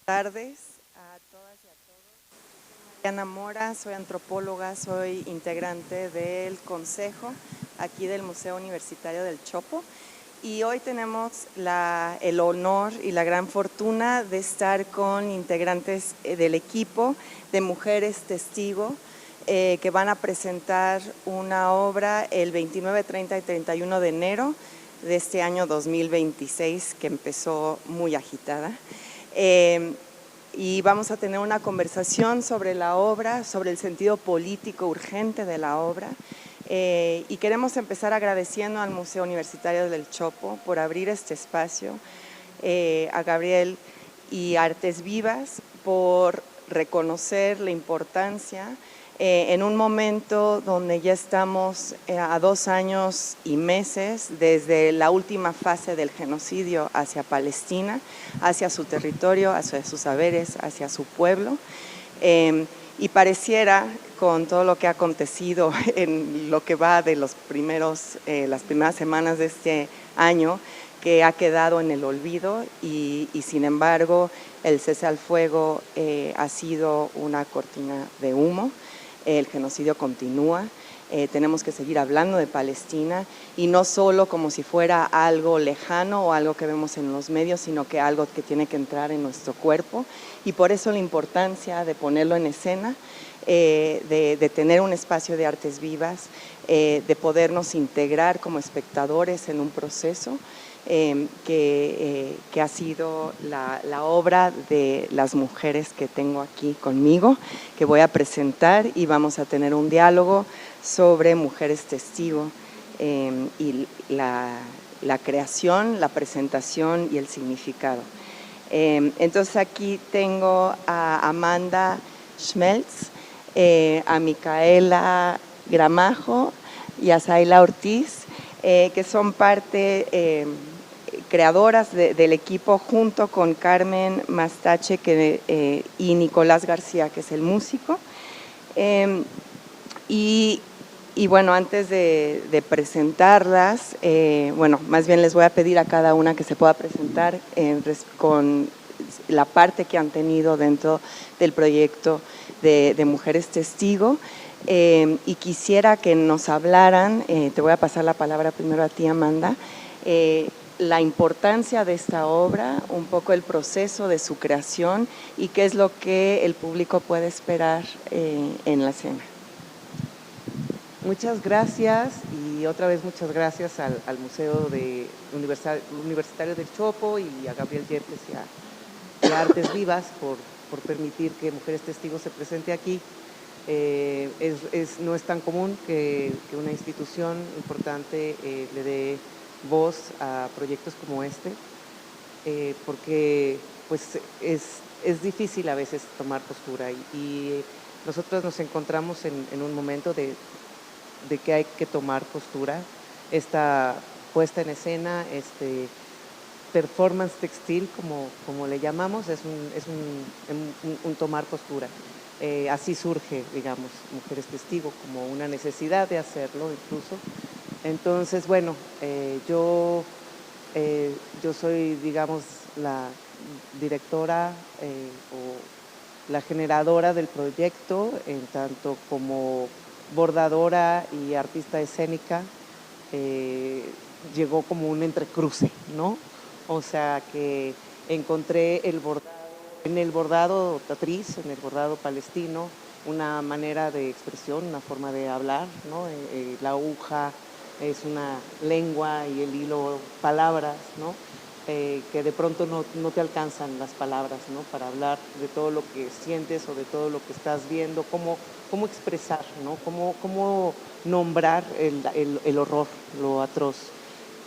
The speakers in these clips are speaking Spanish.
Tardes a todas y a todos. Soy Mariana Mora, soy antropóloga, soy integrante del consejo aquí del Museo Universitario del Chopo y hoy tenemos el honor y la gran fortuna de estar con integrantes del equipo de Mujeres Testigo que van a presentar una obra el 29, 30 y 31 de enero de este año 2026 que empezó muy agitada. Y vamos a tener una conversación sobre la obra, sobre el sentido político urgente de la obra. Y queremos empezar agradeciendo al Museo Universitario del Chopo por abrir este espacio, a Gabriel y Artes Vivas por reconocer la importancia en un momento donde ya estamos a 2 años y meses desde la última fase del genocidio hacia Palestina, hacia su territorio, hacia sus saberes, hacia su pueblo. Y pareciera, con todo lo que ha acontecido en lo que va de las primeras semanas de este año, que ha quedado en el olvido y sin embargo el cese al fuego ha sido una cortina de humo. El genocidio continúa, tenemos que seguir hablando de Palestina y no solo como si fuera algo lejano o algo que vemos en los medios, sino que algo que tiene que entrar en nuestro cuerpo y por eso la importancia de ponerlo en escena, de tener un espacio de artes vivas, de podernos integrar como espectadores en un proceso que ha sido la obra de las mujeres que tengo aquí conmigo, que voy a presentar y vamos a tener un diálogo sobre Mujeres Testigo y la creación, la presentación y el significado. Entonces aquí tengo a Amanda Schmelz, a Micaela Gramajo y a Zayla Ortiz, que son parte creadoras del equipo junto con Carmen Mastache y Nicolás García, que es el músico. Y bueno, antes de presentarlas, bueno, más bien les voy a pedir a cada una que se pueda presentar con la parte que han tenido dentro del proyecto de Mujeres Testigo. Y quisiera que nos hablaran, te voy a pasar la palabra primero a ti, Amanda, la importancia de esta obra, un poco el proceso de su creación y qué es lo que el público puede esperar en la escena. Muchas gracias y otra vez muchas gracias al Museo Universitario del Chopo y a Gabriel Yepes y a Artes Vivas por permitir que Mujeres Testigos se presente aquí. No es tan común que una institución importante le dé voz a proyectos como este, porque pues es difícil a veces tomar postura y nosotros nos encontramos en un momento de que hay que tomar postura. Esta puesta en escena, performance textil, como le llamamos, es un tomar postura. Así surge, digamos, Mujeres Testigo, como una necesidad de hacerlo incluso. Entonces, bueno, yo soy, digamos, la directora o la generadora del proyecto, en tanto como bordadora y artista escénica. Llegó como un entrecruce, ¿no? O sea que encontré en el bordado tatriz, en el bordado palestino, una manera de expresión, una forma de hablar, ¿no? La aguja es una lengua y el hilo palabras, ¿no? Que de pronto no te alcanzan las palabras, ¿no? Para hablar de todo lo que sientes o de todo lo que estás viendo, cómo expresar, ¿no? Cómo nombrar el horror, lo atroz.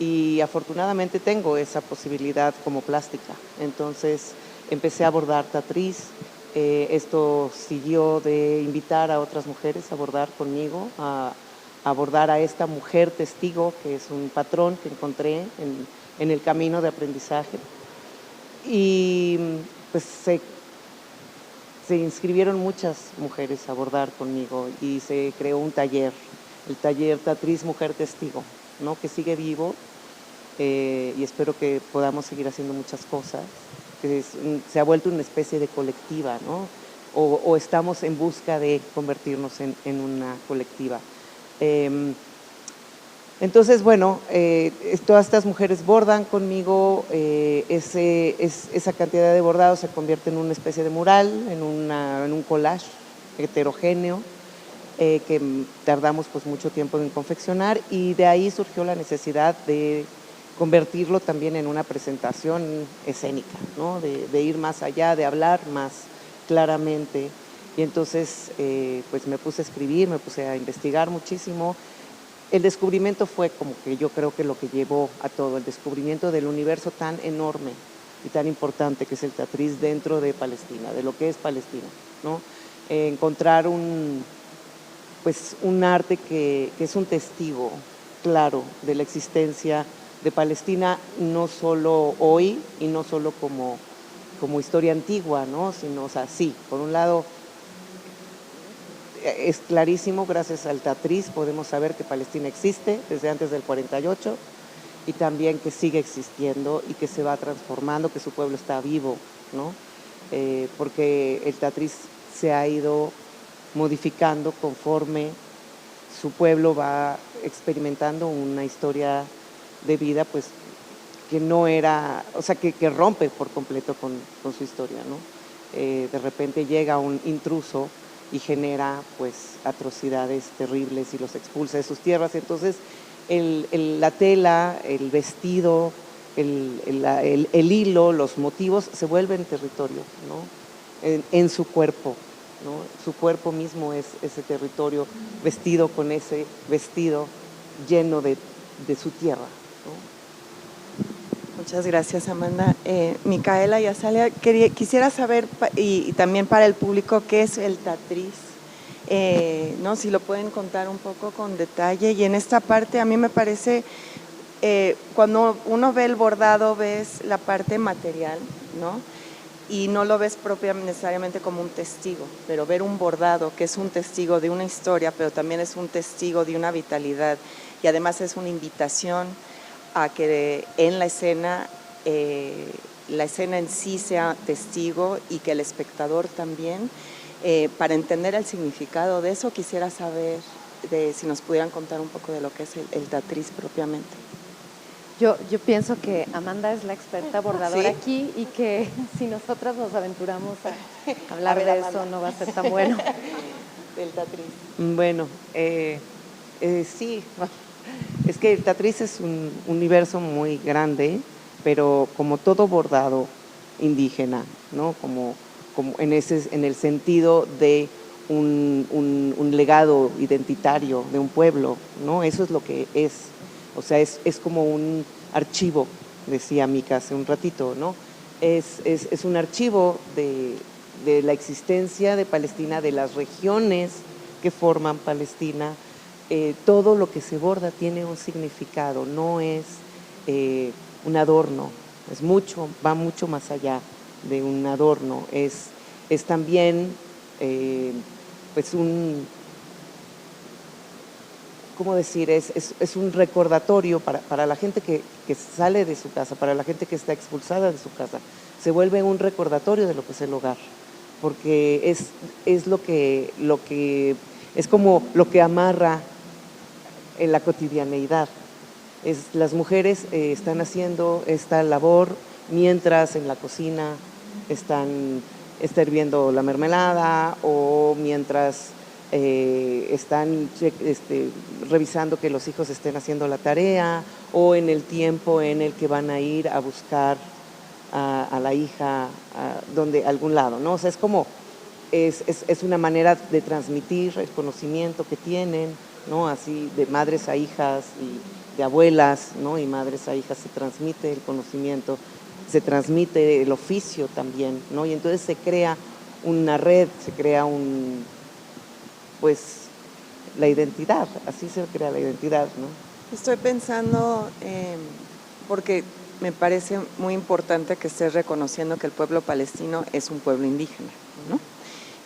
Y afortunadamente tengo esa posibilidad como plástica. Entonces empecé a bordar tatriz. Esto siguió de invitar a otras mujeres a bordar conmigo, a abordar a esta mujer testigo, que es un patrón que encontré en el camino de aprendizaje. Y pues se inscribieron muchas mujeres a bordar conmigo y se creó un taller, el taller Tatriz Mujer Testigo, ¿no? Que sigue vivo y espero que podamos seguir haciendo muchas cosas. se ha vuelto una especie de colectiva, ¿no? O estamos en busca de convertirnos en una colectiva. Entonces, bueno, todas estas mujeres bordan conmigo, esa cantidad de bordados se convierte en una especie de mural, en un collage heterogéneo, que tardamos pues mucho tiempo en confeccionar, y de ahí surgió la necesidad de convertirlo también en una presentación escénica, ¿no? De ir más allá, de hablar más claramente. Y entonces pues me puse a escribir, me puse a investigar muchísimo. El descubrimiento fue como que yo creo que lo que llevó a todo, el descubrimiento del universo tan enorme y tan importante que es el Tatriz dentro de Palestina, de lo que es Palestina, ¿no? Encontrar un arte que es un testigo claro de la existencia de Palestina, no solo hoy y no solo como historia antigua, ¿no? Sino, o sea, sí, por un lado es clarísimo, gracias al Tatriz podemos saber que Palestina existe desde antes del 48 y también que sigue existiendo y que se va transformando, que su pueblo está vivo, ¿no? Porque el Tatriz se ha ido modificando conforme su pueblo va experimentando una historia de vida, pues, que no era, o sea, que rompe por completo con su historia, ¿no? De repente llega un intruso y genera, pues, atrocidades terribles y los expulsa de sus tierras. Entonces, la tela, el vestido, el hilo, los motivos se vuelven territorio, ¿no? En su cuerpo, ¿no? Su cuerpo mismo es ese territorio, vestido con ese vestido lleno de su tierra, ¿no? Muchas gracias, Amanda. Micaela y Azalia, quisiera saber, y también para el público, ¿qué es el Tatriz? ¿No? Si lo pueden contar un poco con detalle. Y en esta parte a mí me parece, cuando uno ve el bordado, ves la parte material, ¿no? Y no lo ves propiamente necesariamente como un testigo, pero ver un bordado que es un testigo de una historia, pero también es un testigo de una vitalidad, y además es una invitación a que en la escena en sí sea testigo y que el espectador también, para entender el significado de eso, quisiera saber si nos pudieran contar un poco de lo que es el Tatriz propiamente. Yo pienso que Amanda es la experta bordadora, ¿sí?, aquí, y que si nosotras nos aventuramos a hablar de Amanda, eso no va a ser tan bueno. Del Tatriz. Bueno, sí, es que el Tatriz es un universo muy grande, pero como todo bordado indígena, ¿no? Como en el sentido de un legado identitario de un pueblo, ¿no? Eso es lo que es. O sea, es como un archivo, decía Mica hace un ratito, ¿no? Es un archivo de la existencia de Palestina, de las regiones que forman Palestina. Todo lo que se borda tiene un significado, no es un adorno, va mucho más allá de un adorno, es también pues ¿cómo decir? Es un recordatorio para la gente que sale de su casa, para la gente que está expulsada de su casa. Se vuelve un recordatorio de lo que es el hogar, porque es lo que es como lo que amarra en la cotidianeidad. Las mujeres están haciendo esta labor mientras en la cocina está hirviendo la mermelada, o mientras están revisando que los hijos estén haciendo la tarea, o en el tiempo en el que van a ir a buscar a la hija a algún lado, ¿no? O sea, es como es una manera de transmitir el conocimiento que tienen, ¿no? Así de madres a hijas y de abuelas, ¿no? Y madres a hijas se transmite el conocimiento, se transmite el oficio también, ¿no? Y entonces se crea una red, se crea pues la identidad, así se crea la identidad, ¿no? Estoy pensando, porque me parece muy importante que estés reconociendo que el pueblo palestino es un pueblo indígena, ¿no?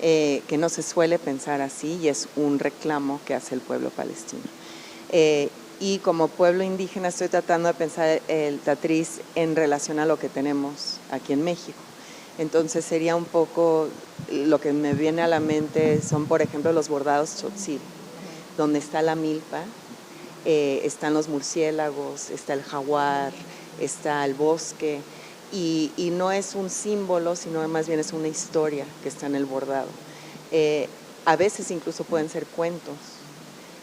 Que no se suele pensar así, y es un reclamo que hace el pueblo palestino. y como pueblo indígena estoy tratando de pensar el tatriz en relación a lo que tenemos aquí en México. Entonces sería un poco, lo que me viene a la mente son, por ejemplo, los bordados tzotzil, donde está la milpa, están los murciélagos, está el jaguar, está el bosque, y no es un símbolo, sino más bien es una historia que está en el bordado. A veces incluso pueden ser cuentos.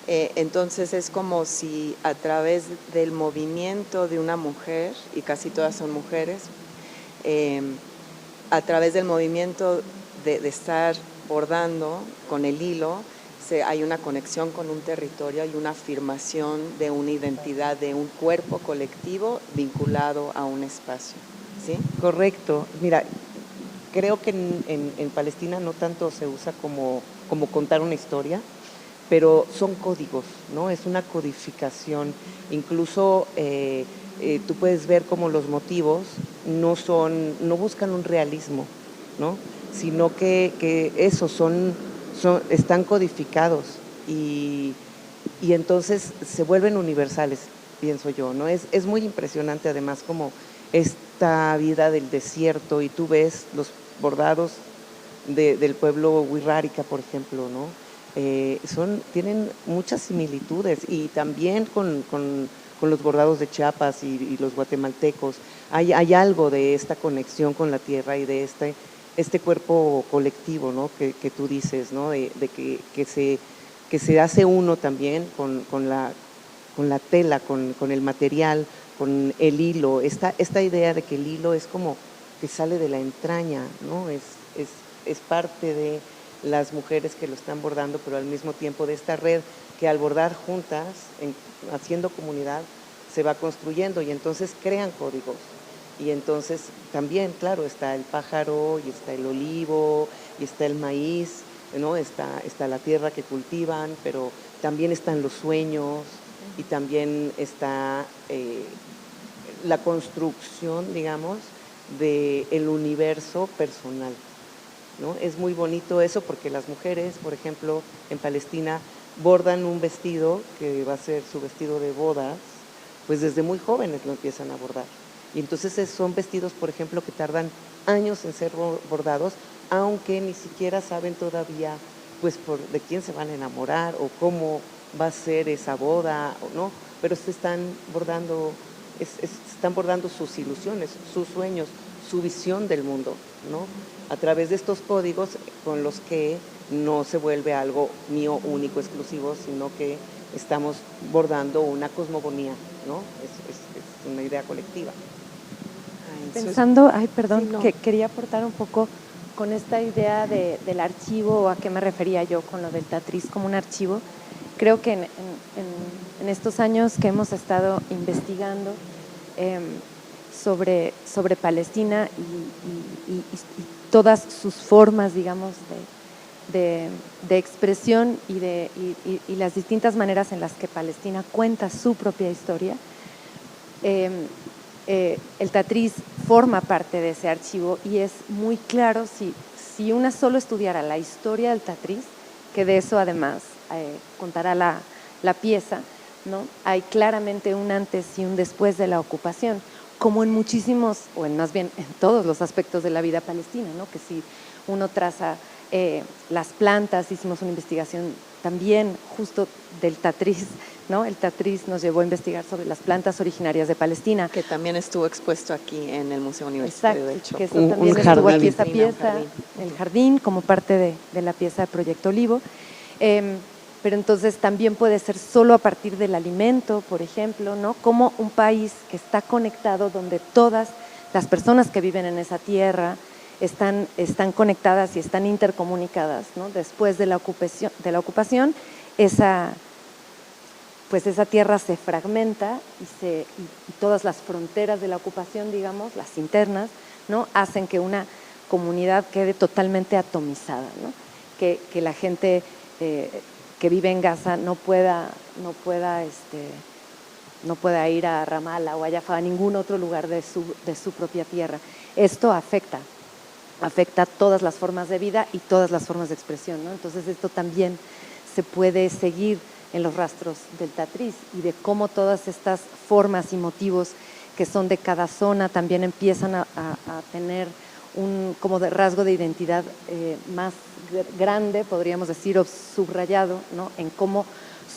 Entonces es como si a través del movimiento de una mujer, y casi todas son mujeres, a través del movimiento de estar bordando con el hilo, hay una conexión con un territorio, hay una afirmación de una identidad, de un cuerpo colectivo vinculado a un espacio. ¿Sí? Correcto. Mira, creo que en Palestina no tanto se usa como contar una historia, pero son códigos, ¿no? Es una codificación. Incluso tú puedes ver como los motivos no buscan un realismo, ¿no? Sino que esos están codificados y entonces se vuelven universales, pienso yo, ¿no? Es muy impresionante además como esta vida del desierto, y tú ves los bordados del pueblo Wixárika, por ejemplo, ¿no? Tienen muchas similitudes, y también con los bordados de Chiapas y los guatemaltecos. Hay algo de esta conexión con la tierra y de este cuerpo colectivo, ¿no? que tú dices, ¿no? de que se hace uno también con la tela, con el material, con el hilo. Esta idea de que el hilo es como que sale de la entraña, ¿no? Es parte de las mujeres que lo están bordando, pero al mismo tiempo de esta red que al bordar juntas, haciendo comunidad, se va construyendo, y entonces crean códigos. Y entonces también, claro, está el pájaro, y está el olivo, y está el maíz, ¿no? Está la tierra que cultivan, pero también están los sueños, y también está la construcción, digamos, del universo personal, ¿no? Es muy bonito eso, porque las mujeres, por ejemplo, en Palestina, bordan un vestido que va a ser su vestido de bodas, pues desde muy jóvenes lo empiezan a bordar. Y entonces son vestidos, por ejemplo, que tardan años en ser bordados, aunque ni siquiera saben todavía pues de quién se van a enamorar o cómo va a ser esa boda, ¿no? Pero están bordando sus ilusiones, sus sueños, su visión del mundo, ¿no? A través de estos códigos con los que no se vuelve algo mío, único, exclusivo, sino que estamos bordando una cosmogonía, ¿no? Es una idea colectiva. Pensando, perdón, sí, no. que quería aportar un poco con esta idea del archivo, a qué me refería yo con lo del tatriz como un archivo. Creo que en estos años que hemos estado investigando sobre Palestina y todas sus formas, digamos, de expresión y las distintas maneras en las que Palestina cuenta su propia historia, el tatriz forma parte de ese archivo, y es muy claro si una solo estudiara la historia del tatriz, que de eso además contará la pieza, ¿no? Hay claramente un antes y un después de la ocupación, como en muchísimos, o más bien en todos los aspectos de la vida palestina, ¿no? Que si uno traza las plantas, hicimos una investigación también justo del tatriz, ¿no? El tatriz nos llevó a investigar sobre las plantas originarias de Palestina. Que también estuvo expuesto aquí en el Museo Universitario del Chopo. Que eso también estuvo aquí, esa pieza, el jardín, como parte de la pieza de Proyecto Olivo. Pero entonces también puede ser solo a partir del alimento, por ejemplo, ¿no? Como un país que está conectado, donde todas las personas que viven en esa tierra están conectadas y están intercomunicadas, ¿no? Después de la ocupación, esa tierra se fragmenta y todas las fronteras de la ocupación, digamos, las internas, ¿no? Hacen que una comunidad quede totalmente atomizada, ¿no? Que la gente que vive en Gaza no pueda ir a Ramallah o a Jaffa, a ningún otro lugar de su propia tierra. Esto afecta todas las formas de vida y todas las formas de expresión, ¿no? Entonces esto también se puede seguir en los rastros del Tatriz y de cómo todas estas formas y motivos que son de cada zona también empiezan a tener un como de rasgo de identidad más grande, podríamos decir, o subrayado, ¿no? En cómo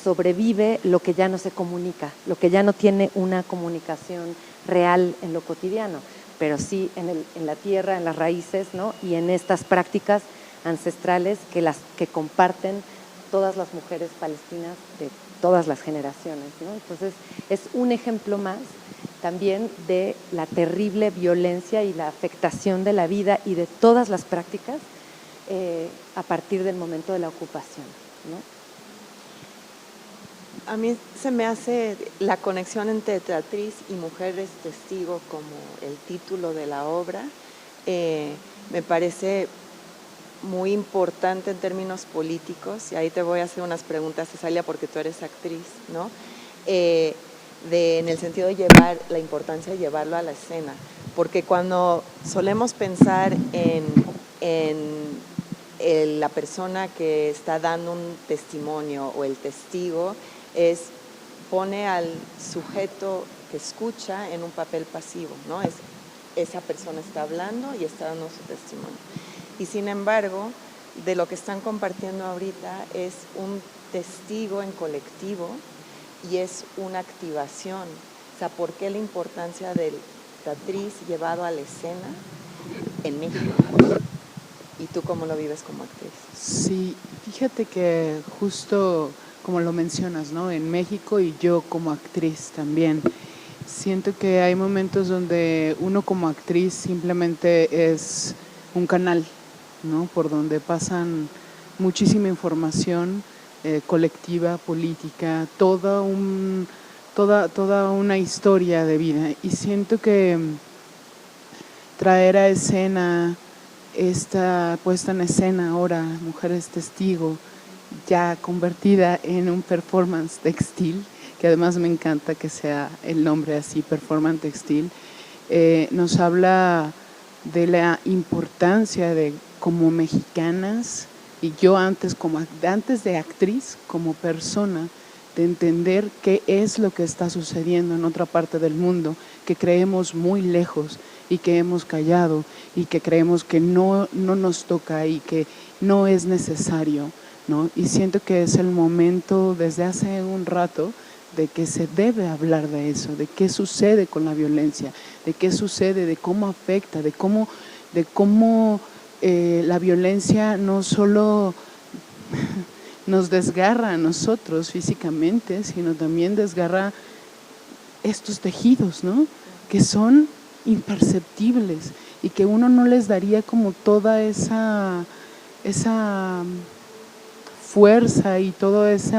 sobrevive lo que ya no se comunica, lo que ya no tiene una comunicación real en lo cotidiano, pero sí en la tierra, en las raíces, ¿no? Y en estas prácticas ancestrales que comparten todas las mujeres palestinas de todas las generaciones, ¿no? Entonces, es un ejemplo más también de la terrible violencia y la afectación de la vida y de todas las prácticas a partir del momento de la ocupación, ¿no? A mí se me hace la conexión entre Tatriz y Mujeres Testigo como el título de la obra, me parece muy importante en términos políticos, y ahí te voy a hacer unas preguntas, Cesalia, porque tú eres actriz, ¿no? En el sentido de llevar, la importancia de llevarlo a la escena, porque cuando solemos pensar en la persona que está dando un testimonio o el testigo, pone al sujeto que escucha en un papel pasivo, ¿no? Esa persona está hablando y está dando su testimonio. Y sin embargo, de lo que están compartiendo ahorita es un testigo en colectivo y es una activación. O sea, ¿por qué la importancia del Tatriz llevado a la escena en México? ¿Y tú cómo lo vives como actriz? Sí, fíjate que justo como lo mencionas, ¿no? En México y yo como actriz también. Siento que hay momentos donde uno como actriz simplemente es un canal, ¿no? Por donde pasan muchísima información colectiva, política, toda una historia de vida. Y siento que traer a escena esta puesta en escena ahora, Mujeres Testigo, ya convertida en un performance textil, que además me encanta que sea el nombre así, performance textil, nos habla de la importancia de como mexicanas, y yo antes de actriz, como persona, de entender qué es lo que está sucediendo en otra parte del mundo, que creemos muy lejos y que hemos callado y que creemos que no nos toca y que no es necesario, ¿no? Y siento que es el momento desde hace un rato de que se debe hablar de eso, de qué sucede con la violencia, de qué sucede, de cómo afecta, de cómo la violencia no solo nos desgarra a nosotros físicamente, sino también desgarra estos tejidos, ¿no? Que son imperceptibles y que uno no les daría como toda esa fuerza y todo ese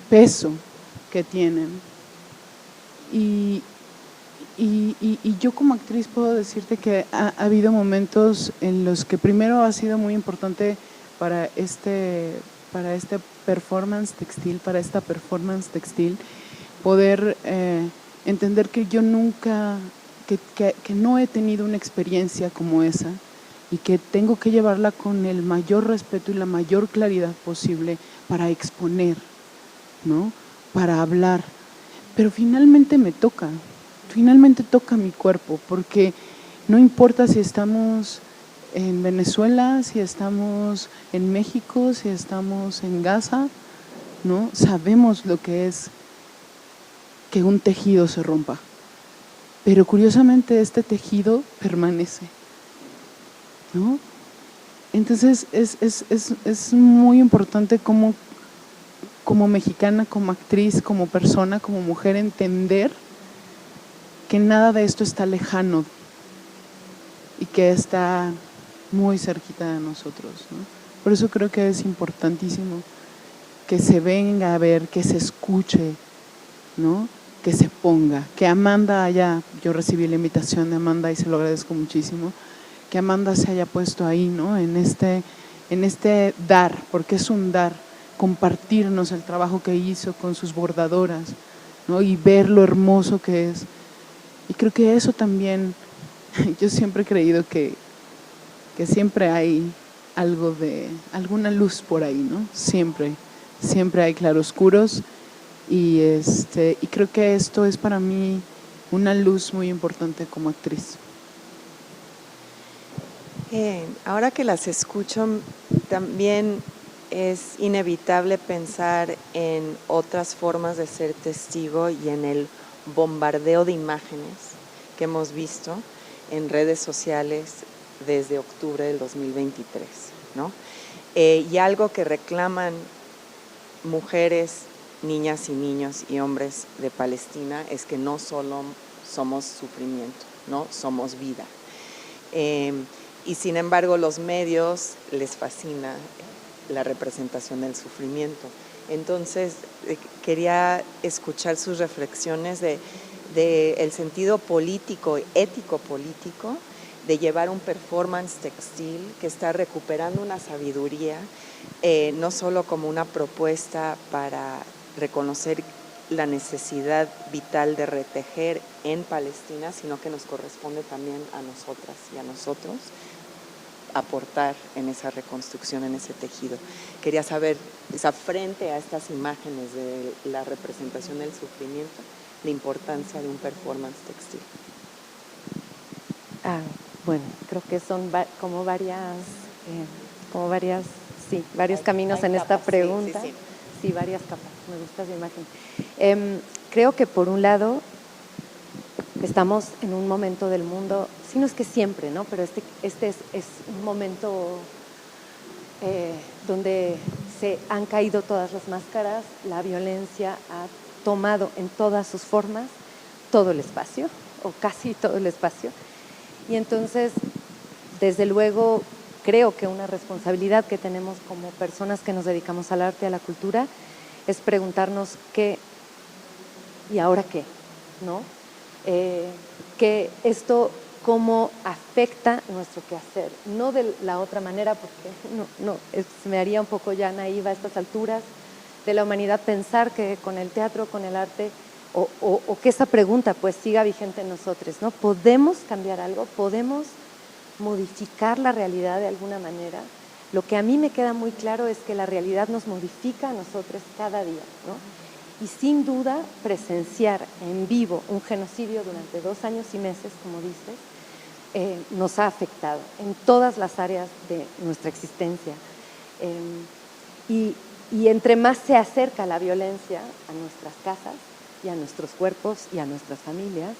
peso que tienen. Y yo como actriz puedo decirte que ha habido momentos en los que primero ha sido muy importante para esta performance textil, poder entender que yo nunca, que no he tenido una experiencia como esa y que tengo que llevarla con el mayor respeto y la mayor claridad posible para exponer, ¿no? Para hablar. Pero finalmente toca mi cuerpo, porque no importa si estamos en Venezuela, si estamos en México, si estamos en Gaza, ¿no? Sabemos lo que es que un tejido se rompa, pero curiosamente este tejido permanece, ¿no? Entonces es muy importante como mexicana, como actriz, como persona, como mujer, entender que nada de esto está lejano y que está muy cerquita de nosotros, ¿no? Por eso creo que es importantísimo que se venga a ver, que se escuche, ¿no? Que se ponga, que Amanda yo recibí la invitación de Amanda y se lo agradezco muchísimo, que Amanda se haya puesto ahí, ¿no? En este dar, porque es un dar, compartirnos el trabajo que hizo con sus bordadoras, ¿no? Y ver lo hermoso que es. Y creo que eso también, yo siempre he creído que siempre hay alguna luz por ahí, ¿no? Siempre hay claroscuros y creo que esto es para mí una luz muy importante como actriz. Ahora que las escucho, también es inevitable pensar en otras formas de ser testigo y en el bombardeo de imágenes que hemos visto en redes sociales desde octubre del 2023, ¿no? Y algo que reclaman mujeres, niñas y niños y hombres de Palestina es que no solo somos sufrimiento, no somos vida. Y sin embargo los medios les fascina la representación del sufrimiento. Entonces quería escuchar sus reflexiones de el sentido político, ético político, de llevar un performance textil que está recuperando una sabiduría, no solo como una propuesta para reconocer la necesidad vital de retejer en Palestina, sino que nos corresponde también a nosotras y a nosotros aportar en esa reconstrucción, en ese tejido. Quería saber, frente a estas imágenes de la representación del sufrimiento, la importancia de un performance textil. Bueno, creo que son varios caminos en esta pregunta. Sí, varias capas, me gusta esa imagen. Creo que por un lado estamos en un momento del mundo, sí, no es que siempre, ¿no? Pero este es un momento donde se han caído todas las máscaras, la violencia ha tomado en todas sus formas todo el espacio, o casi todo el espacio. Y entonces, desde luego, creo que una responsabilidad que tenemos como personas que nos dedicamos al arte, a la cultura, es preguntarnos qué y ahora qué, ¿no? Que esto cómo afecta nuestro quehacer, no de la otra manera, porque me haría un poco ya naiva a estas alturas de la humanidad pensar que con el teatro, con el arte, o que esa pregunta pues siga vigente en nosotros, ¿no? ¿Podemos cambiar algo? ¿Podemos modificar la realidad de alguna manera? Lo que a mí me queda muy claro es que la realidad nos modifica a nosotros cada día, ¿no? Y sin duda presenciar en vivo un genocidio durante 2 años y meses, como dices, nos ha afectado en todas las áreas de nuestra existencia. Y entre más se acerca la violencia a nuestras casas y a nuestros cuerpos y a nuestras familias,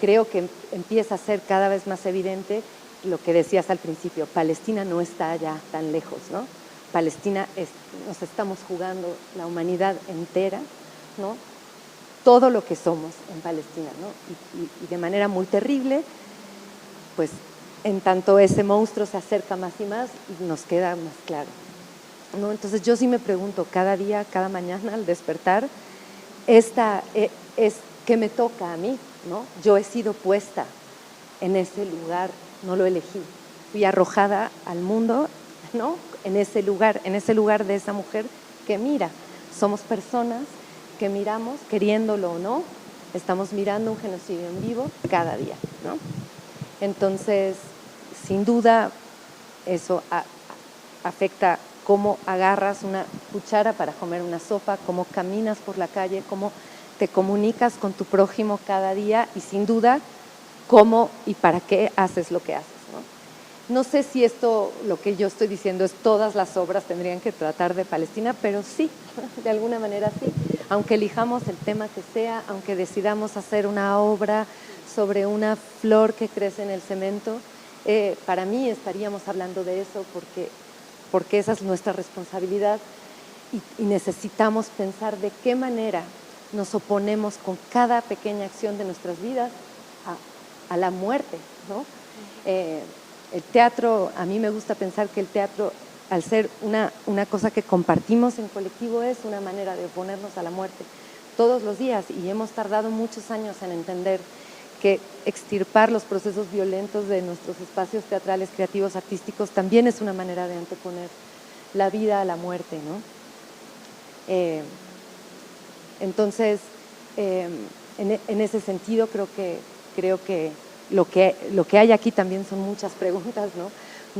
creo que empieza a ser cada vez más evidente lo que decías al principio: Palestina no está allá tan lejos, ¿no? Palestina nos estamos jugando la humanidad entera, ¿no? Todo lo que somos en Palestina, ¿no? Y de manera muy terrible, pues en tanto ese monstruo se acerca más y más y nos queda más claro, ¿no? Entonces yo sí me pregunto cada día, cada mañana al despertar, es ¿qué me toca a mí, ¿no? Yo he sido puesta en ese lugar, no lo elegí, fui arrojada al mundo, ¿no? En ese lugar de esa mujer que mira. Somos personas que miramos, queriéndolo o no, estamos mirando un genocidio en vivo cada día, ¿no? Entonces, sin duda, eso afecta cómo agarras una cuchara para comer una sopa, cómo caminas por la calle, cómo te comunicas con tu prójimo cada día y sin duda, cómo y para qué haces lo que haces, ¿no? No sé si esto, lo que yo estoy diciendo, es todas las obras tendrían que tratar de Palestina, pero sí, de alguna manera sí. Aunque elijamos el tema que sea, aunque decidamos hacer una obra sobre una flor que crece en el cemento, para mí estaríamos hablando de eso porque esa es nuestra responsabilidad y necesitamos pensar de qué manera nos oponemos con cada pequeña acción de nuestras vidas a la muerte, ¿no? El teatro, a mí me gusta pensar que el teatro, al ser una cosa que compartimos en colectivo, es una manera de oponernos a la muerte todos los días, y hemos tardado muchos años en entender que extirpar los procesos violentos de nuestros espacios teatrales, creativos, artísticos, también es una manera de anteponer la vida a la muerte, ¿no? Entonces, en ese sentido creo que lo que hay aquí también son muchas preguntas, ¿no?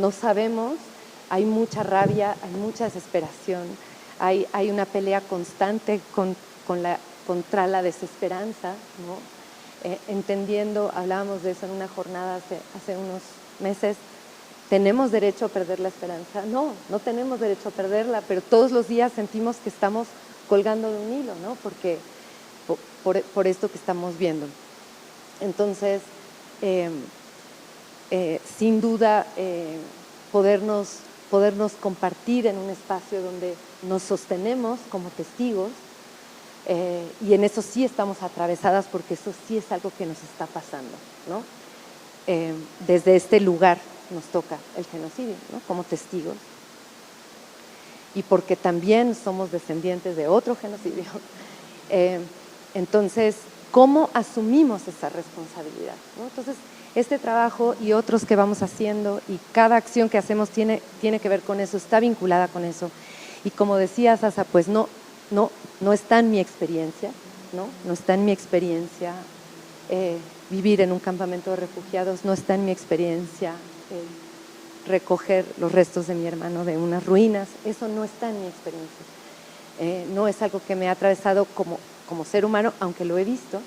No sabemos hay mucha rabia, hay mucha desesperación, hay una pelea constante contra la desesperanza, ¿no? Entendiendo, hablábamos de eso en una jornada hace unos meses, ¿tenemos derecho a perder la esperanza? No, no tenemos derecho a perderla, pero todos los días sentimos que estamos colgando de un hilo, ¿no? Porque por esto que estamos viendo. Entonces, sin duda, podernos compartir en un espacio donde nos sostenemos como testigos, y en eso sí estamos atravesadas porque eso sí es algo que nos está pasando, ¿no? Desde este lugar nos toca el genocidio, ¿no? Como testigos, y porque también somos descendientes de otro genocidio. Entonces, ¿cómo asumimos esa responsabilidad, ¿no? Entonces, este trabajo y otros que vamos haciendo y cada acción que hacemos tiene que ver con eso, está vinculada con eso. Y como decía Sasa, pues no está en mi experiencia, no está en mi experiencia vivir en un campamento de refugiados, no está en mi experiencia recoger los restos de mi hermano de unas ruinas, eso no está en mi experiencia. No es algo que me ha atravesado como ser humano, aunque lo he visto.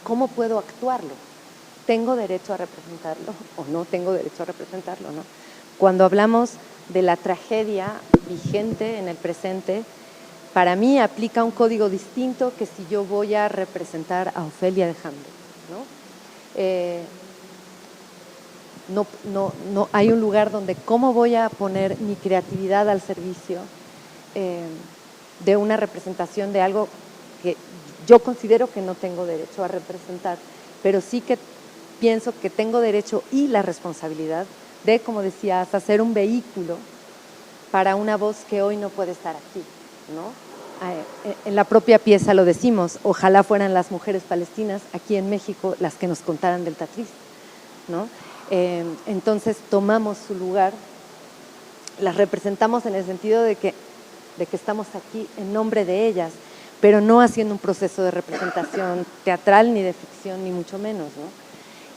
¿Cómo puedo actuarlo? ¿Tengo derecho a representarlo o no tengo derecho a representarlo, ¿no? Cuando hablamos de la tragedia vigente en el presente, para mí aplica un código distinto que si yo voy a representar a Ofelia de Hamlet, ¿no? No hay un lugar donde cómo voy a poner mi creatividad al servicio de una representación de algo que yo considero que no tengo derecho a representar, pero sí que pienso que tengo derecho y la responsabilidad de, como decías, hacer un vehículo para una voz que hoy no puede estar aquí, ¿no? En la propia pieza lo decimos, ojalá fueran las mujeres palestinas aquí en México las que nos contaran del Tatriz, ¿no? Entonces tomamos su lugar, las representamos en el sentido de que estamos aquí en nombre de ellas, pero no haciendo un proceso de representación teatral ni de ficción, ni mucho menos, ¿no?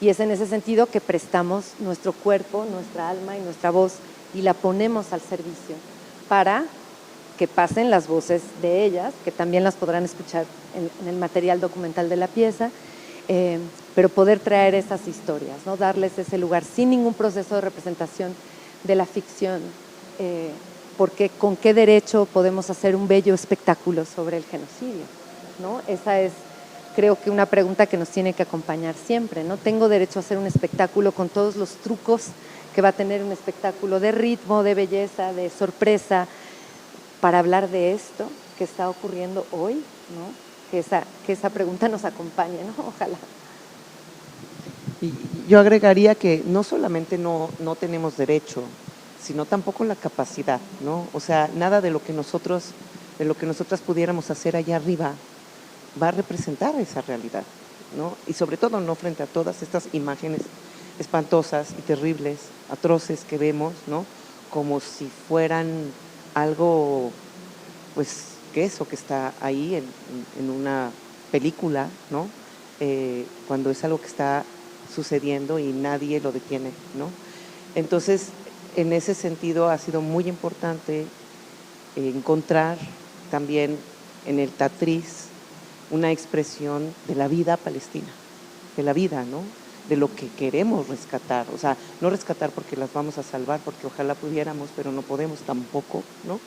Y es en ese sentido que prestamos nuestro cuerpo, nuestra alma y nuestra voz y la ponemos al servicio para que pasen las voces de ellas, que también las podrán escuchar en el material documental de la pieza, pero poder traer esas historias, ¿no? Darles ese lugar sin ningún proceso de representación de la ficción, porque con qué derecho podemos hacer un bello espectáculo sobre el genocidio, ¿no? Esa es, creo que una pregunta que nos tiene que acompañar siempre, ¿no? Tengo derecho a hacer un espectáculo con todos los trucos que va a tener un espectáculo de ritmo, de belleza, de sorpresa, para hablar de esto que está ocurriendo hoy, ¿no? Que esa pregunta nos acompañe, ¿no? Ojalá. Y yo agregaría que no solamente no tenemos derecho, sino tampoco la capacidad, ¿no? O sea, nada de lo que nosotras pudiéramos hacer allá arriba va a representar esa realidad, ¿no? Y sobre todo no frente a todas estas imágenes espantosas y terribles, atroces que vemos, ¿no? Como si fueran algo, pues, que está ahí en una película, ¿no? Cuando es algo que está sucediendo y nadie lo detiene, ¿no? Entonces, en ese sentido ha sido muy importante encontrar también en el Tatriz una expresión de la vida palestina, de la vida, ¿no? De lo que queremos rescatar, o sea, no rescatar porque las vamos a salvar, porque ojalá pudiéramos, pero no podemos tampoco, ¿no?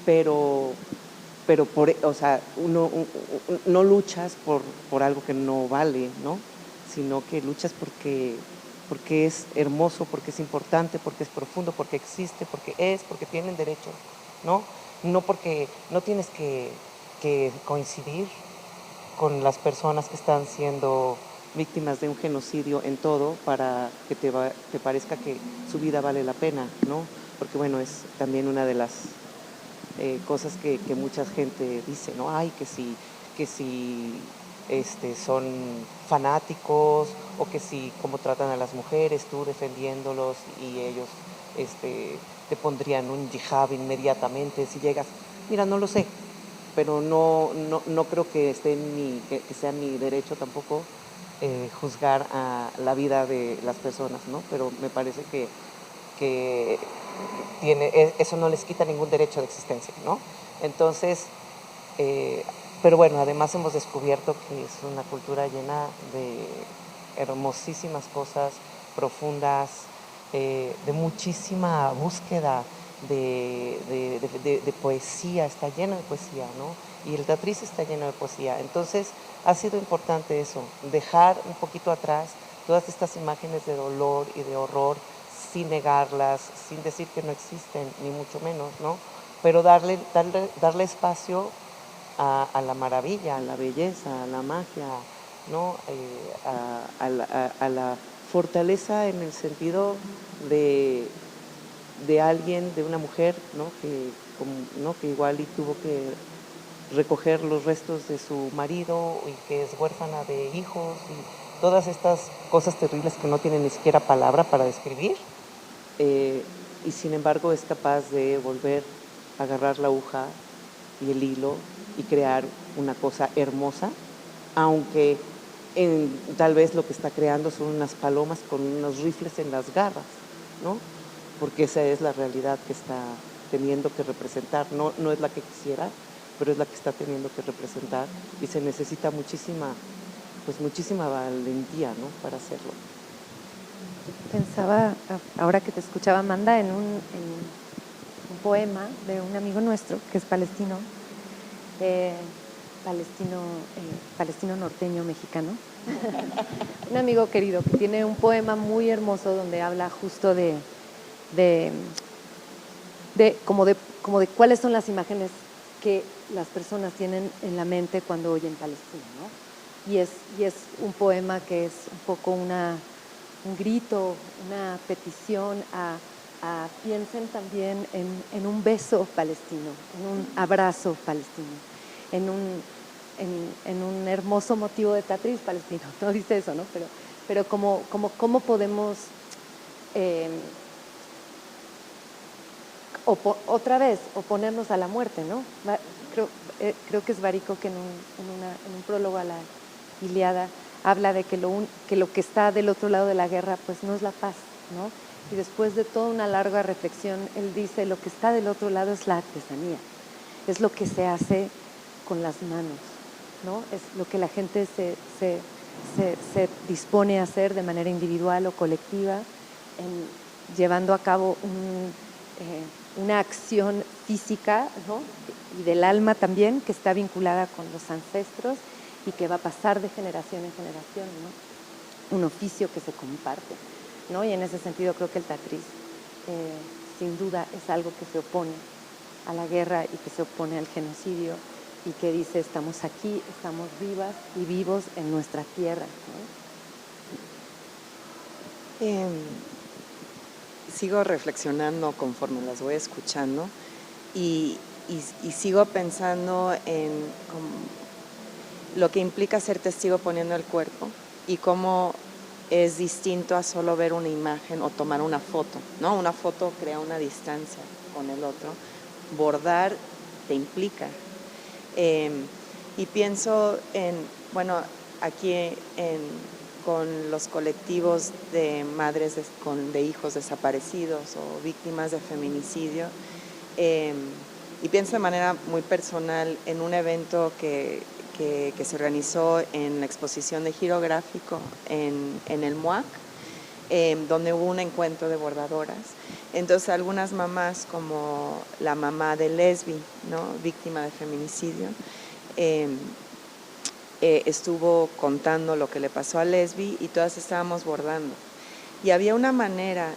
Pero o sea, no luchas por algo que no vale, ¿no? Sino que luchas porque es hermoso, porque es importante, porque es profundo, porque existe, porque tienen derecho, ¿no? No porque no tienes que coincidir con las personas que están siendo víctimas de un genocidio en todo para que te parezca que su vida vale la pena, ¿no? Porque bueno, es también una de las cosas que mucha gente dice, ¿no? Ay, que si son fanáticos, o que si cómo tratan a las mujeres, tú defendiéndolos, y ellos te pondrían un yihad inmediatamente si llegas. Mira, no lo sé, pero no creo que que sea mi derecho tampoco juzgar a la vida de las personas, ¿no? Pero me parece que que eso no les quita ningún derecho de existencia, ¿no? Entonces, pero bueno, además hemos descubierto que es una cultura llena de hermosísimas cosas, profundas, de muchísima búsqueda de poesía, está lleno de poesía, ¿no? Y el Tatriz está lleno de poesía. Entonces, ha sido importante eso, dejar un poquito atrás todas estas imágenes de dolor y de horror, sin negarlas, sin decir que no existen, ni mucho menos, ¿no? Pero darle espacio a la maravilla, a la belleza, a la magia, ¿no? A la fortaleza en el sentido de alguien, de una mujer, ¿no? Que igual y tuvo que recoger los restos de su marido y que es huérfana de hijos y todas estas cosas terribles que no tienen ni siquiera palabra para describir, y sin embargo es capaz de volver a agarrar la aguja y el hilo y crear una cosa hermosa, aunque tal vez lo que está creando son unas palomas con unos rifles en las garras, ¿no? Porque esa es la realidad que está teniendo que representar, no es la que quisiera, pero es la que está teniendo que representar y se necesita muchísima valentía, ¿no? Para hacerlo. Pensaba, ahora que te escuchaba, Amanda, en un poema de un amigo nuestro que es palestino, palestino norteño mexicano, un amigo querido que tiene un poema muy hermoso donde habla justo de cuáles son las imágenes que las personas tienen en la mente cuando oyen Palestina, ¿no? Y es un poema que es un poco un grito, una petición a piensen también en un beso palestino, en un abrazo palestino, en un hermoso motivo de Tatriz palestino. No dice eso, ¿no? Pero cómo podemos otra vez oponernos a la muerte, ¿no? Creo que es Barico que en un prólogo a la Ilíada habla de que lo que está del otro lado de la guerra pues no es la paz, ¿no? Y después de toda una larga reflexión, él dice, lo que está del otro lado es la artesanía, es lo que se hace con las manos, ¿no? Es lo que la gente se dispone a hacer de manera individual o colectiva, llevando a cabo una acción física, ¿no? Y del alma también, que está vinculada con los ancestros y que va a pasar de generación en generación, ¿no? Un oficio que se comparte, ¿no? Y en ese sentido creo que el Tatriz sin duda es algo que se opone a la guerra y que se opone al genocidio y que dice estamos aquí, estamos vivas y vivos en nuestra tierra, ¿no? Sigo reflexionando conforme las voy escuchando y sigo pensando en lo que implica ser testigo poniendo el cuerpo y cómo es distinto a solo ver una imagen o tomar una foto, ¿no? Una foto crea una distancia con el otro. Bordar te implica. Y pienso aquí con los colectivos de madres de hijos desaparecidos o víctimas de feminicidio, y pienso de manera muy personal en un evento que se organizó en la exposición de Giro Gráfico en el MUAC, donde hubo un encuentro de bordadoras. Entonces algunas mamás, como la mamá de Lesbi, ¿no? Víctima de feminicidio, estuvo contando lo que le pasó a Lesbi y todas estábamos bordando. Y había una manera,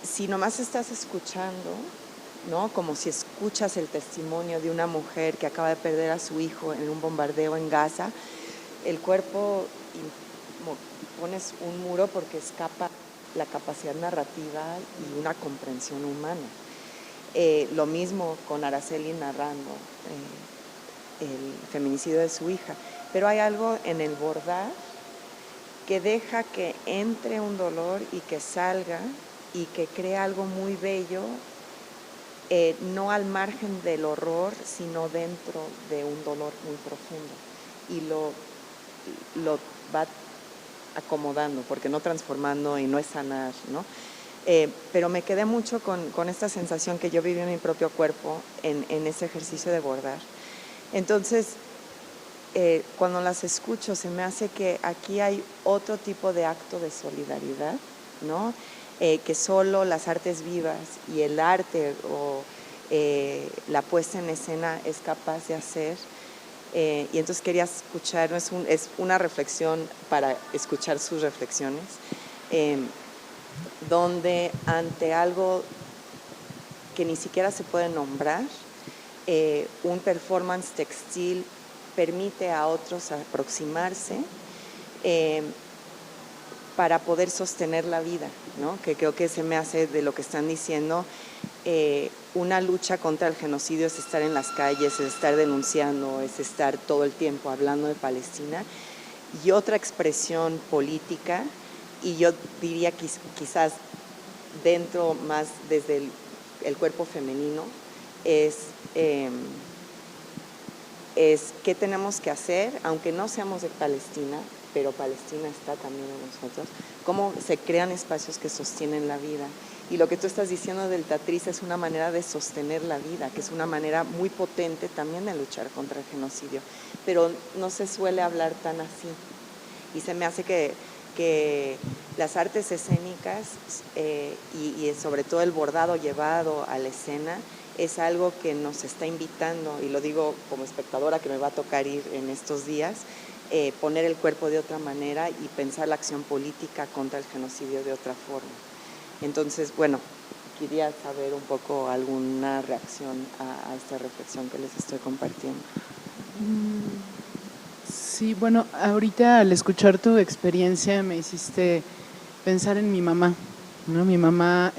si nomás estás escuchando, ¿no? Como si escuchas el testimonio de una mujer que acaba de perder a su hijo en un bombardeo en Gaza, el cuerpo pones un muro porque escapa la capacidad narrativa y una comprensión humana. Lo mismo con Araceli narrando el feminicidio de su hija, pero hay algo en el bordar que deja que entre un dolor y que salga y que crea algo muy bello, no al margen del horror, sino dentro de un dolor muy profundo, y lo va acomodando, porque no transformando y no es sanar, ¿no? pero me quedé mucho con esta sensación que yo viví en mi propio cuerpo en ese ejercicio de bordar. Entonces, cuando las escucho, se me hace que aquí hay otro tipo de acto de solidaridad, ¿no? Que solo las artes vivas y el arte o la puesta en escena es capaz de hacer. Y entonces quería escuchar, es una reflexión para escuchar sus reflexiones, donde ante algo que ni siquiera se puede nombrar, un performance textil permite a otros aproximarse para poder sostener la vida, ¿no? Que creo que se me hace de lo que están diciendo, una lucha contra el genocidio es estar en las calles, es estar denunciando, es estar todo el tiempo hablando de Palestina, y otra expresión política, y yo diría quizás dentro más desde el cuerpo femenino, es qué tenemos que hacer, aunque no seamos de Palestina, pero Palestina está también en nosotros, cómo se crean espacios que sostienen la vida. Y lo que tú estás diciendo del Tatriz es una manera de sostener la vida, que es una manera muy potente también de luchar contra el genocidio, pero no se suele hablar tan así. Y se me hace que las artes escénicas y sobre todo el bordado llevado a la escena es algo que nos está invitando, y lo digo como espectadora que me va a tocar ir en estos días, poner el cuerpo de otra manera y pensar la acción política contra el genocidio de otra forma. Entonces, bueno, quería saber un poco alguna reacción a esta reflexión que les estoy compartiendo. Sí, bueno, ahorita al escuchar tu experiencia me hiciste pensar en mi mamá, ¿no? Mi mamá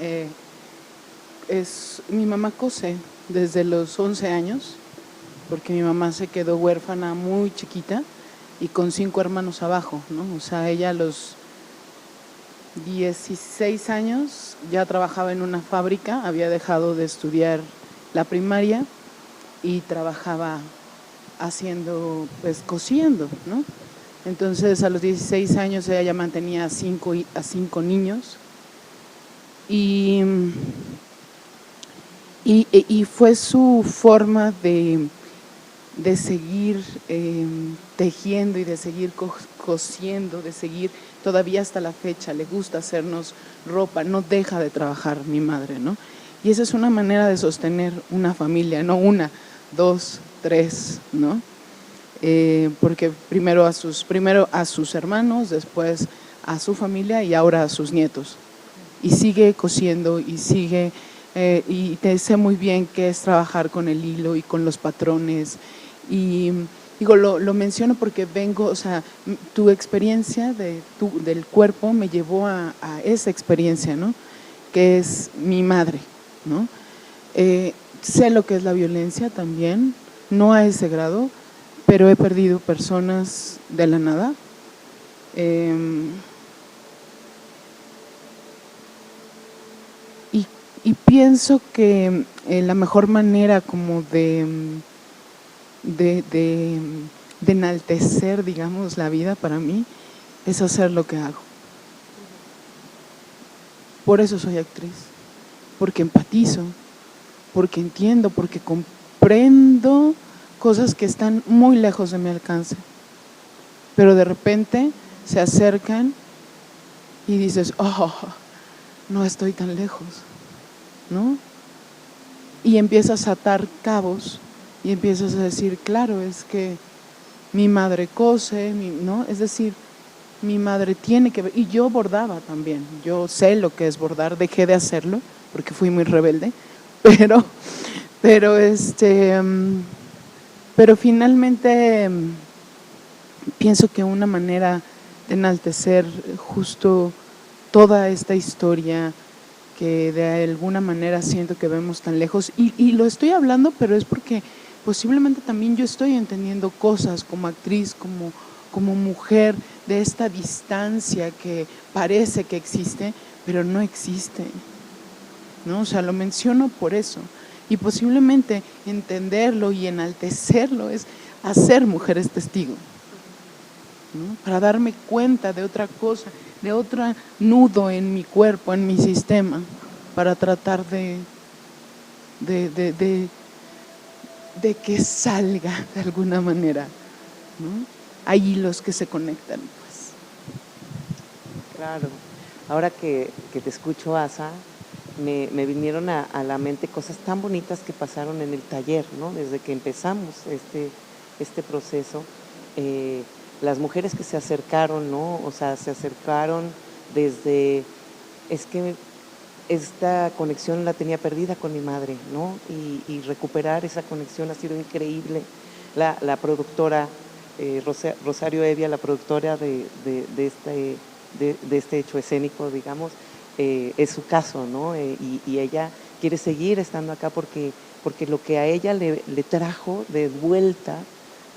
cose desde los 11 años, porque mi mamá se quedó huérfana muy chiquita y con 5 hermanos abajo, ¿no? O sea, ella a los 16 años ya trabajaba en una fábrica, había dejado de estudiar la primaria y trabajaba haciendo, pues cosiendo, ¿no? Entonces a los 16 años ella ya mantenía a cinco niños y fue su forma de seguir tejiendo y de seguir cosiendo, de seguir todavía hasta la fecha, le gusta hacernos ropa, no deja de trabajar mi madre, ¿no? Y esa es una manera de sostener una familia, no 1, 2, 3, ¿no? Porque primero a sus hermanos, después a su familia y ahora a sus nietos. Y sigue cosiendo y sigue, y te sé muy bien qué es trabajar con el hilo y con los patrones. Y digo, lo menciono porque vengo, o sea, tu experiencia del cuerpo me llevó a esa experiencia, ¿no? Que es mi madre, ¿no? Sé lo que es la violencia también, no a ese grado, pero he perdido personas de la nada. Y pienso que la mejor manera como de enaltecer, digamos, la vida para mí es hacer lo que hago. Por eso soy actriz, porque empatizo, porque entiendo, porque comprendo cosas que están muy lejos de mi alcance, pero de repente se acercan y dices, oh, no estoy tan lejos, ¿no? Y empiezas a atar cabos y empiezas a decir, claro, es que mi madre cose, ¿no? Es decir, mi madre tiene que ver, y yo bordaba también, yo sé lo que es bordar, dejé de hacerlo porque fui muy rebelde, pero finalmente pienso que una manera de enaltecer justo toda esta historia que de alguna manera siento que vemos tan lejos, y lo estoy hablando, pero es porque posiblemente también yo estoy entendiendo cosas como actriz, como mujer, de esta distancia que parece que existe, pero no existe, ¿no? O sea, lo menciono por eso. Y posiblemente entenderlo y enaltecerlo es hacer mujeres testigo. ¿no? Para darme cuenta de otra cosa, de otro nudo en mi cuerpo, en mi sistema, para tratar de que salga de alguna manera, ¿no? Hay hilos que se conectan, pues. Claro. Ahora que te escucho, Asa, me vinieron a la mente cosas tan bonitas que pasaron en el taller, ¿no? Desde que empezamos este proceso, las mujeres que se acercaron, ¿no? O sea, se acercaron desde, es que esta conexión la tenía perdida con mi madre, ¿no? Y recuperar esa conexión ha sido increíble. La productora, Rosario Evia, la productora de este hecho escénico, digamos, es su caso, ¿no? Y ella quiere seguir estando acá porque lo que a ella le trajo de vuelta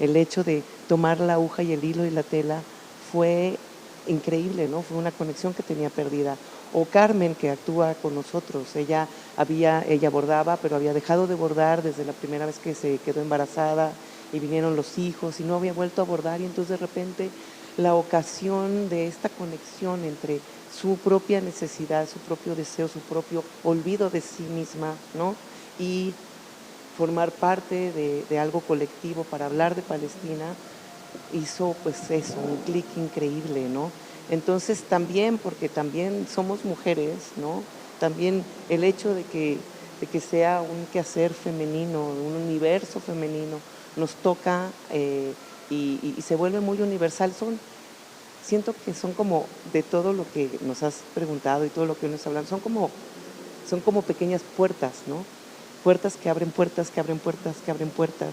el hecho de tomar la aguja y el hilo y la tela fue increíble, ¿no? Fue una conexión que tenía perdida. O Carmen, que actúa con nosotros, ella bordaba, pero había dejado de bordar desde la primera vez que se quedó embarazada y vinieron los hijos y no había vuelto a bordar, y entonces de repente la ocasión de esta conexión entre su propia necesidad, su propio deseo, su propio olvido de sí misma, ¿no? Y formar parte de algo colectivo para hablar de Palestina, hizo pues eso, un clic increíble, ¿no? Entonces también, porque también somos mujeres, ¿no? También el hecho de que sea un quehacer femenino, un universo femenino, nos toca y se vuelve muy universal. Siento que son como, de todo lo que nos has preguntado y todo lo que nos hablan, son como pequeñas puertas, ¿no? Puertas que abren puertas, que abren puertas, que abren puertas,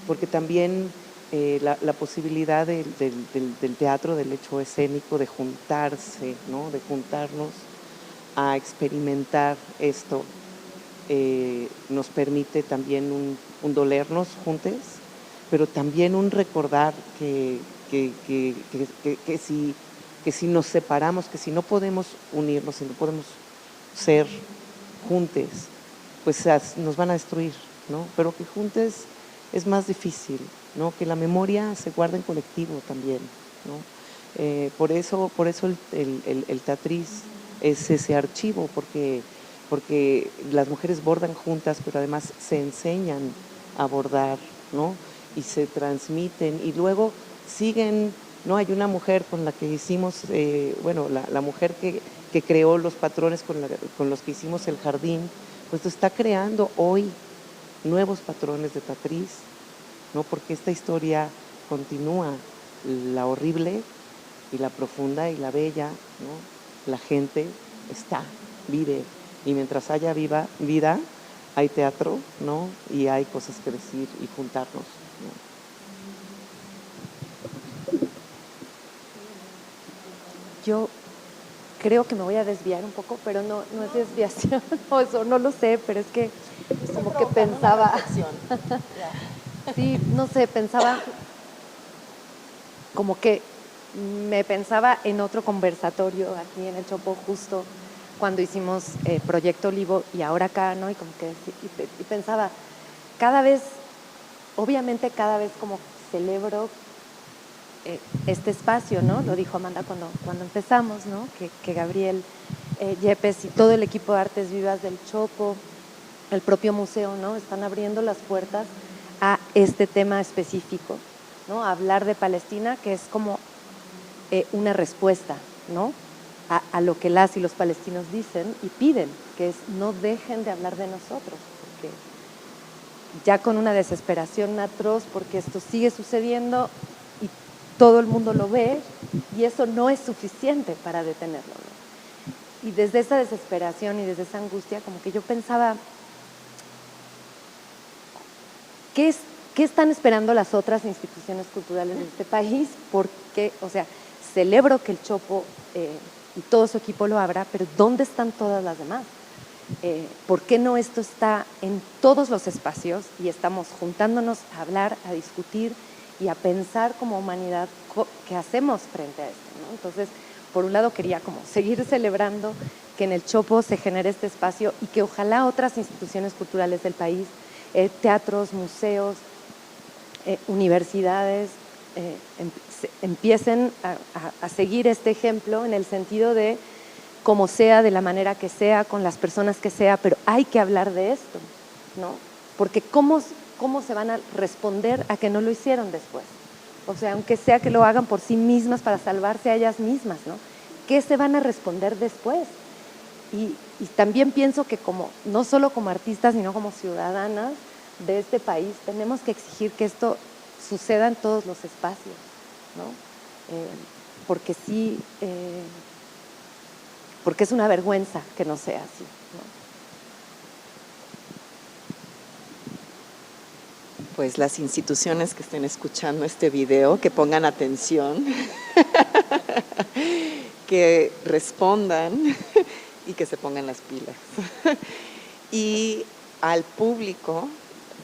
porque también la posibilidad del teatro, del hecho escénico, de juntarse, ¿no? De juntarnos a experimentar esto, nos permite también un dolernos juntos, pero también un recordar que si nos separamos, que si no podemos unirnos, si no podemos ser juntos, pues nos van a destruir, ¿no? Pero que juntos es más difícil, ¿no? Que la memoria se guarda en colectivo también, ¿no? Por eso el Teatriz es ese archivo, porque las mujeres bordan juntas, pero además se enseñan a bordar, ¿no? Y se transmiten y luego siguen, ¿no? Hay una mujer con la que hicimos, la mujer que creó los patrones con los que hicimos el jardín, pues está creando hoy nuevos patrones de Teatriz, ¿no? Porque esta historia continúa, la horrible y la profunda y la bella, ¿no? La gente vive, y mientras haya vida, hay teatro, ¿no? Y hay cosas que decir y juntarnos, ¿no? Yo creo que me voy a desviar un poco, pero no es desviación, o eso no lo sé, pero es que como que pensaba, sí, no sé, pensaba como que me pensaba en otro conversatorio aquí en el Chopo, justo cuando hicimos Proyecto Olivo y ahora acá, ¿no? Y como que y pensaba, obviamente cada vez como celebro este espacio, ¿no? Lo dijo Amanda cuando empezamos, ¿no? Que Gabriel Yepes y todo el equipo de Artes Vivas del Chopo, el propio museo, ¿no? Están abriendo las puertas a este tema específico, ¿no? A hablar de Palestina, que es como una respuesta, ¿no? A lo que las y los palestinos dicen y piden, que es no dejen de hablar de nosotros, porque ya con una desesperación atroz, porque esto sigue sucediendo y todo el mundo lo ve, y eso no es suficiente para detenerlo, ¿no? Y desde esa desesperación y desde esa angustia, como que yo pensaba, ¿qué están esperando las otras instituciones culturales de este país? Porque, o sea, celebro que el Chopo y todo su equipo lo abra, pero ¿dónde están todas las demás? ¿Por qué no esto está en todos los espacios y estamos juntándonos a hablar, a discutir y a pensar como humanidad qué hacemos frente a esto, ¿no? Entonces, por un lado quería como seguir celebrando que en el Chopo se genere este espacio y que ojalá otras instituciones culturales del país, teatros, museos, universidades, empiecen a seguir este ejemplo en el sentido de como sea, de la manera que sea, con las personas que sea, pero hay que hablar de esto, ¿no? Porque ¿cómo se van a responder a que no lo hicieron después? O sea, aunque sea que lo hagan por sí mismas para salvarse a ellas mismas, ¿no? ¿Qué se van a responder después? Y también pienso que no solo como artistas, sino como ciudadanas de este país, tenemos que exigir que esto suceda en todos los espacios, ¿no? Porque sí, porque es una vergüenza que no sea así, ¿no? Pues las instituciones que estén escuchando este video, que pongan atención, que respondan y que se pongan las pilas. Y al público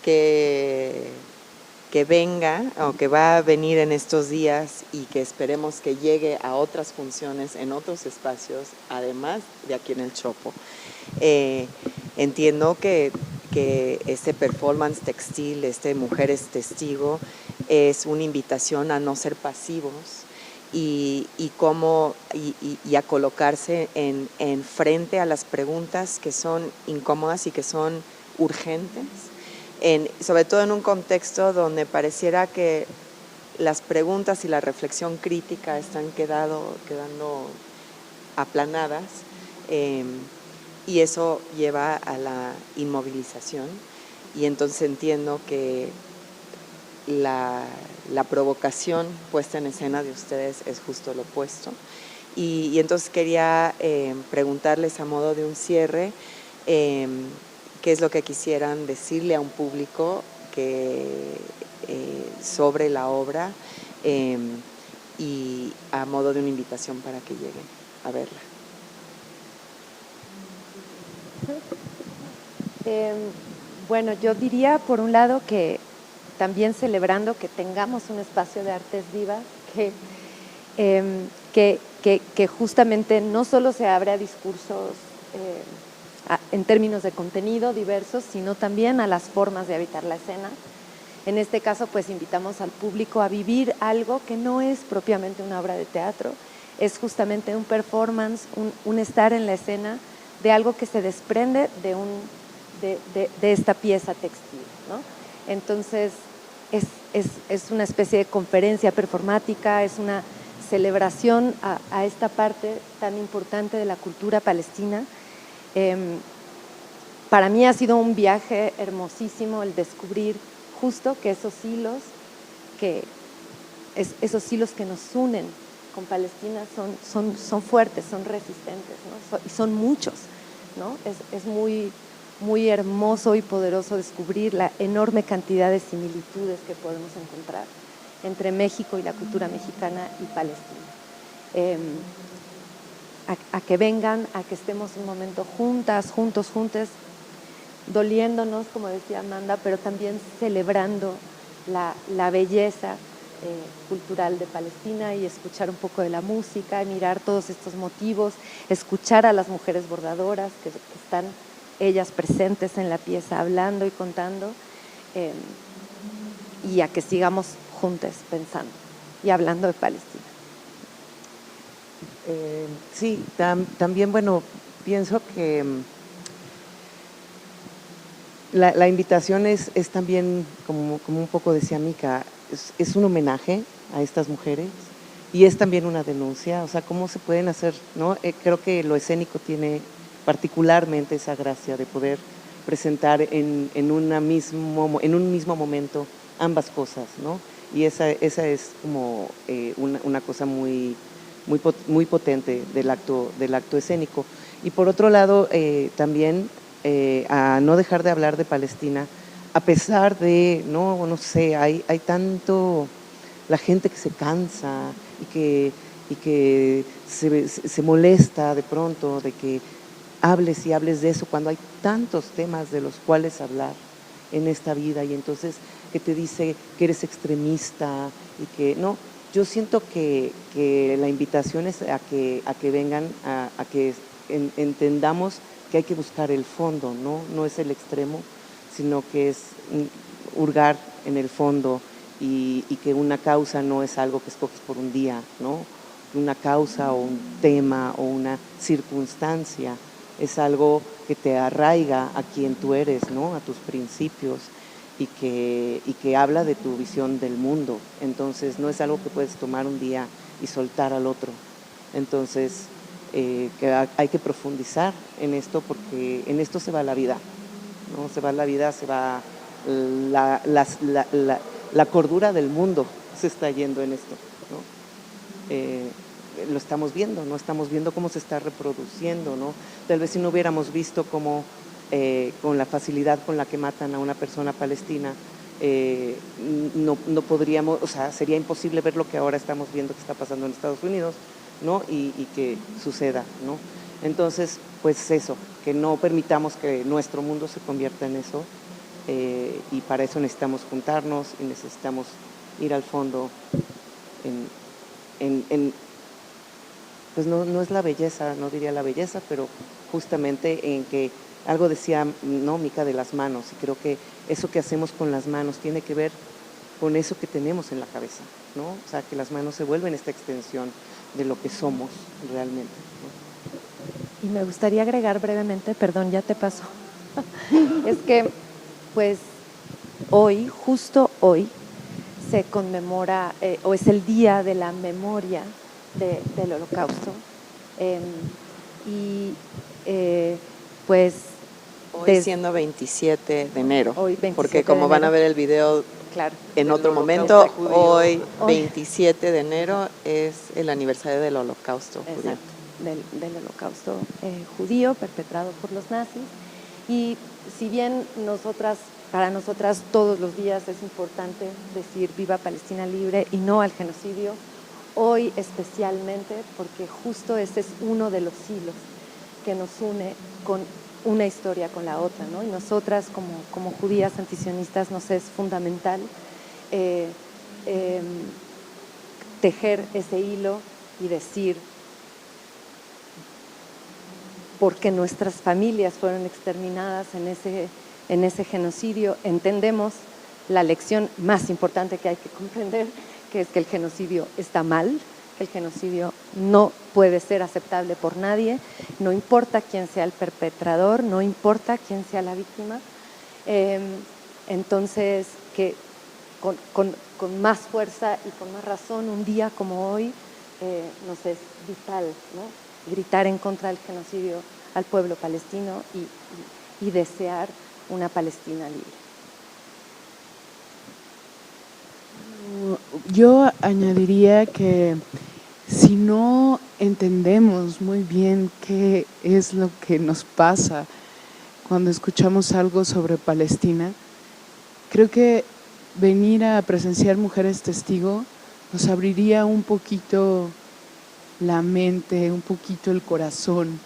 que venga o que va a venir en estos días y que esperemos que llegue a otras funciones en otros espacios, además de aquí en el Chopo. Entiendo que este performance textil, Mujeres Testigo, es una invitación a no ser pasivos y a colocarse en frente a las preguntas que son incómodas y que son urgentes, sobre todo en un contexto donde pareciera que las preguntas y la reflexión crítica están quedando aplanadas, y eso lleva a la inmovilización, y entonces entiendo que la provocación puesta en escena de ustedes es justo lo opuesto, y entonces quería preguntarles a modo de un cierre, qué es lo que quisieran decirle a un público sobre la obra, y a modo de una invitación para que lleguen a verla. Bueno, yo diría por un lado que también celebrando que tengamos un espacio de artes vivas que justamente no solo se abre a discursos en términos de contenido diversos, sino también a las formas de habitar la escena. En este caso, pues invitamos al público a vivir algo que no es propiamente una obra de teatro, es justamente un performance, un estar en la escena de algo que se desprende de esta pieza textil, ¿no? Entonces, es una especie de conferencia performática, es una celebración a esta parte tan importante de la cultura palestina. Para mí ha sido un viaje hermosísimo el descubrir justo que esos hilos que nos unen con Palestina son fuertes, son resistentes, ¿no? Y son muchos, ¿no? Es muy, muy hermoso y poderoso descubrir la enorme cantidad de similitudes que podemos encontrar entre México y la cultura mexicana y Palestina. A que vengan, a que estemos un momento juntas, juntos, doliéndonos, como decía Amanda, pero también celebrando la belleza cultural de Palestina y escuchar un poco de la música, mirar todos estos motivos, escuchar a las mujeres bordadoras que están ellas presentes en la pieza hablando y contando, y a que sigamos juntas pensando y hablando de Palestina. Sí, también, bueno, pienso que la invitación es también, como un poco decía Mica, es un homenaje a estas mujeres y es también una denuncia, o sea, cómo se pueden hacer, ¿no? Creo que lo escénico tiene particularmente esa gracia de poder presentar en un mismo momento ambas cosas, ¿no? Y esa es como una cosa muy potente del acto escénico. Y por otro lado, también a no dejar de hablar de Palestina, a pesar de, no sé, hay tanto, la gente que se cansa y que se molesta de pronto de que hables y hables de eso cuando hay tantos temas de los cuales hablar en esta vida, y entonces que te dice que eres extremista y que no. Yo siento que la invitación es a que vengan, a que entendamos que hay que buscar el fondo, no es el extremo, sino que es hurgar en el fondo y que una causa no es algo que escoges por un día, ¿no? Una causa o un tema o una circunstancia es algo que te arraiga a quien tú eres, ¿no? A tus principios y que habla de tu visión del mundo. Entonces no es algo que puedes tomar un día y soltar al otro. Entonces que hay que profundizar en esto porque en esto se va la vida, ¿no? Se va la vida, se va la cordura del mundo, se está yendo en esto, ¿no? Lo estamos viendo, ¿no? Estamos viendo cómo se está reproduciendo, ¿no? Tal vez si no hubiéramos visto cómo con la facilidad con la que matan a una persona palestina, no podríamos, o sea, sería imposible ver lo que ahora estamos viendo que está pasando en Estados Unidos, ¿no? Y que suceda, ¿no? Entonces, pues eso, que no permitamos que nuestro mundo se convierta en eso, y para eso necesitamos juntarnos y necesitamos ir al fondo pues no es la belleza, no diría la belleza, pero justamente en que algo decía, ¿no? Mica, de las manos, y creo que eso que hacemos con las manos tiene que ver con eso que tenemos en la cabeza, ¿no? O sea, que las manos se vuelven esta extensión de lo que somos realmente, ¿no? Y me gustaría agregar brevemente, perdón, ya te paso, es que pues hoy, justo hoy, se conmemora o es el día de la memoria del Holocausto, pues hoy siendo 27 de enero, hoy 27 porque como de enero, van a ver el video claro, en otro momento, hoy 27 de enero es el aniversario del Holocausto judío. Del Holocausto judío perpetrado por los nazis. Y si bien para nosotras todos los días es importante decir viva Palestina libre y no al genocidio, hoy especialmente porque justo ese es uno de los hilos que nos une con una historia con la otra, ¿no? Y nosotras como judías antisionistas nos es fundamental tejer ese hilo y decir, porque nuestras familias fueron exterminadas en ese genocidio, entendemos la lección más importante que hay que comprender, que es que el genocidio está mal, que el genocidio no puede ser aceptable por nadie, no importa quién sea el perpetrador, no importa quién sea la víctima. Entonces, que con más fuerza y con más razón, un día como hoy nos es vital, ¿no? Gritar en contra del genocidio al pueblo palestino y desear una Palestina libre. Yo añadiría que si no entendemos muy bien qué es lo que nos pasa cuando escuchamos algo sobre Palestina, creo que venir a presenciar Mujeres Testigo nos abriría un poquito la mente, un poquito el corazón,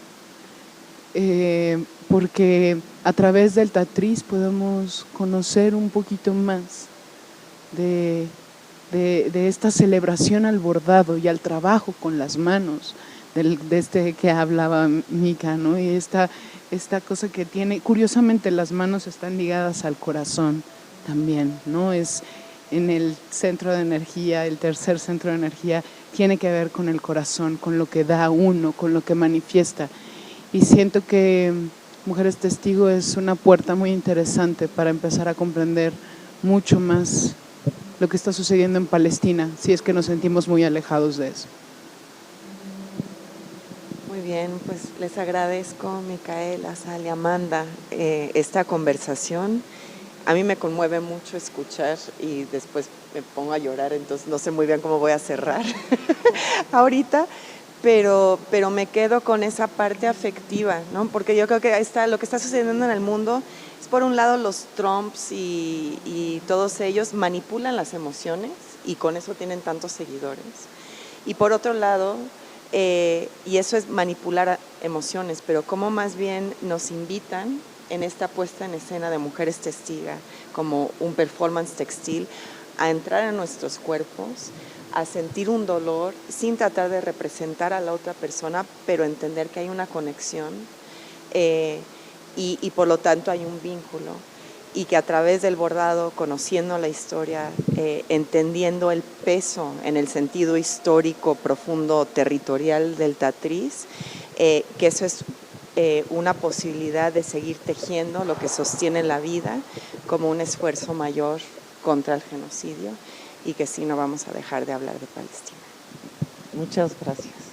porque a través del Tatriz podemos conocer un poquito más de esta celebración al bordado y al trabajo con las manos, de este que hablaba Mica, ¿no? Y esta cosa que tiene, curiosamente las manos están ligadas al corazón también, ¿no? Es en el centro de energía, el tercer centro de energía, tiene que ver con el corazón, con lo que da uno, con lo que manifiesta. Y siento que Mujeres Testigo es una puerta muy interesante para empezar a comprender mucho más lo que está sucediendo en Palestina, si es que nos sentimos muy alejados de eso. Muy bien, pues les agradezco, Micaela, Sal y Amanda, esta conversación. A mí me conmueve mucho escuchar y después me pongo a llorar, entonces no sé muy bien cómo voy a cerrar ahorita, pero me quedo con esa parte afectiva, ¿no? Porque yo creo que lo que está sucediendo en el mundo es, por un lado, los Trumps y todos ellos manipulan las emociones y con eso tienen tantos seguidores. Y por otro lado, y eso es manipular emociones, pero cómo más bien nos invitan en esta puesta en escena de Mujeres Testiga, como un performance textil, a entrar en nuestros cuerpos, a sentir un dolor sin tratar de representar a la otra persona, pero entender que hay una conexión y por lo tanto hay un vínculo. y que a través del bordado, conociendo la historia, entendiendo el peso en el sentido histórico, profundo, territorial del Tatriz, que eso es una posibilidad de seguir tejiendo lo que sostiene la vida como un esfuerzo mayor contra el genocidio y que sí no vamos a dejar de hablar de Palestina. Muchas gracias.